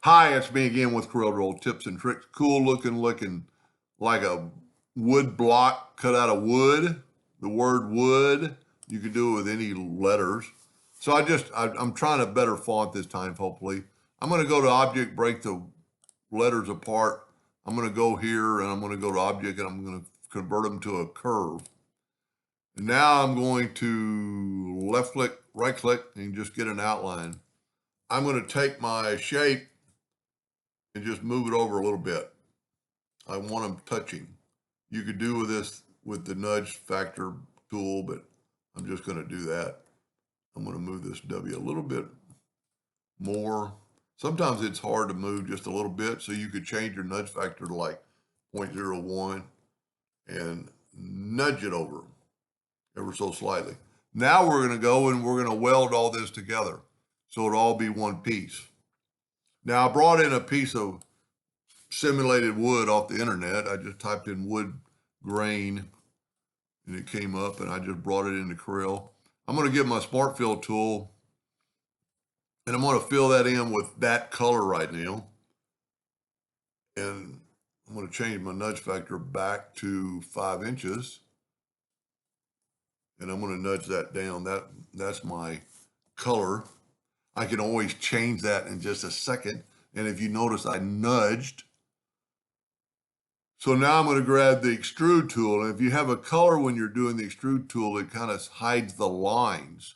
Hi, it's me again with CorelDraw tips and tricks. Cool looking like a wood block cut out of wood. The word wood, you can do it with any letters. So I'm trying a better font this time, hopefully. I'm going to go to object, break the letters apart. I'm going to go here and I'm going to go to object and I'm going to convert them to a curve. And now I'm going to left click, right click, and just get an outline. I'm going to take my shape and just move it over a little bit. I want them touching. You could do with this with the nudge factor tool, but I'm just going to do that. I'm going to move this W a little bit more. Sometimes it's hard to move just a little bit, so you could change your nudge factor to like 0.01 and nudge it over ever so slightly. Now we're going to go and we're going to weld all this together so it'll all be one piece. Now I brought in a piece of simulated wood off the internet. I just typed in wood grain and it came up and I just brought it into Corel. I'm going to get my Smart Fill tool and I'm going to fill that in with that color right now. And I'm going to change my nudge factor back to 5 inches. And I'm going to nudge that down. That's my color. I can always change that in just a second. And if you notice, I nudged. So now I'm going to grab the extrude tool. And if you have a color when you're doing the extrude tool, it kind of hides the lines.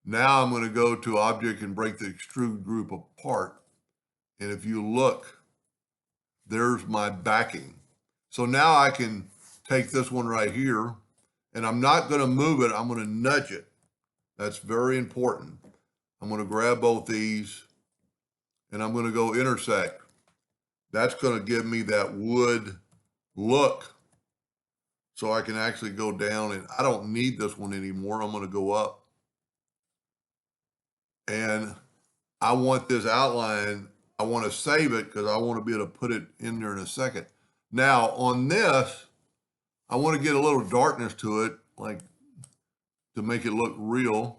Now I'm going to go to object and break the extrude group apart. And if you look, there's my backing. So now I can take this one right here and I'm not going to move it. I'm going to nudge it. That's very important. I'm going to grab both these and I'm going to go intersect. That's going to give me that wood look. So I can actually go down and I don't need this one anymore. I'm going to go up. And I want this outline. I want to save it because I want to be able to put it in there in a second. Now on this, I want to get a little darkness to it, like to make it look real.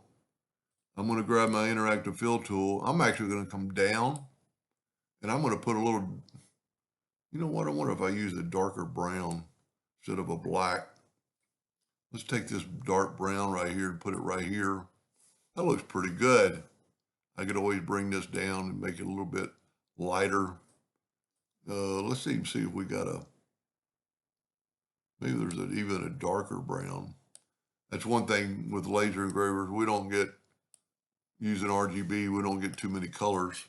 I'm going to grab my interactive fill tool. I'm actually going to come down and I'm going to put a little, you know what? I wonder if I use a darker brown instead of a black. Let's take this dark brown right here and put it right here. That looks pretty good. I could always bring this down and make it a little bit lighter. Let's see if we got maybe there's even a darker brown. That's one thing with laser engravers. We don't get, using RGB, we don't get too many colors.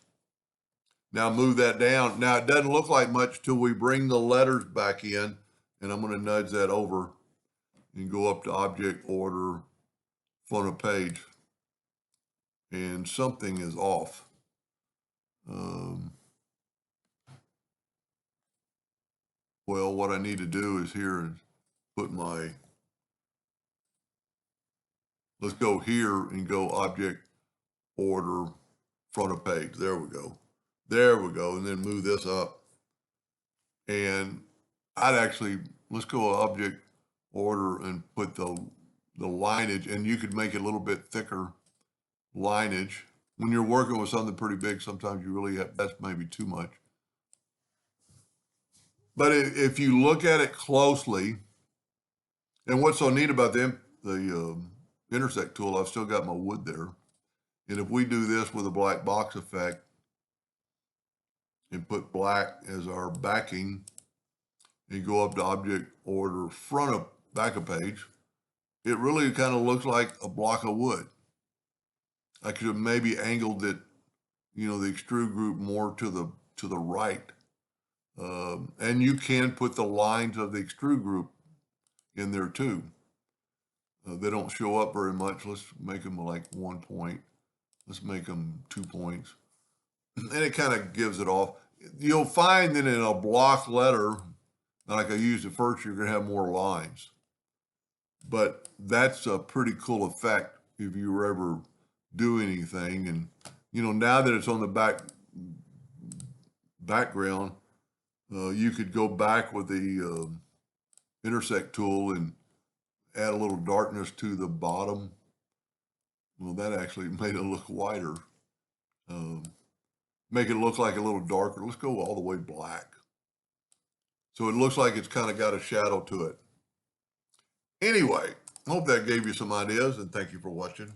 Now move that down. Now it doesn't look like much till we bring the letters back in, and I'm going to nudge that over and go up to object, order, front of page. And something is off. Well, what I need to do is here and put my, let's go here and go object, order, front of page. There we go. There we go. And then move this up. And I'd actually, let's go object, order, and put the lineage, and you could make it a little bit thicker lineage. When you're working with something pretty big, sometimes you really have, that's maybe too much. But if you look at it closely, and what's so neat about the intersect tool, I've still got my wood there. And if we do this with a black box effect and put black as our backing and go up to object, order, front of back of page, it really kind of looks like a block of wood. I could have maybe angled it, you know, the extrude group more to the right. And you can put the lines of the extrude group in there too. They don't show up very much. Let's make them like 1 point. Let's make them 2 points. And it kind of gives it off. You'll find that in a block letter, like I used at first, you're going to have more lines. But that's a pretty cool effect if you were ever do anything. And, you know, now that it's on the background, you could go back with the intersect tool and add a little darkness to the bottom. Well, that actually made it look whiter. make it look like a little darker. Let's go all the way black. So it looks like it's kind of got a shadow to it. Anyway, I hope that gave you some ideas, and thank you for watching.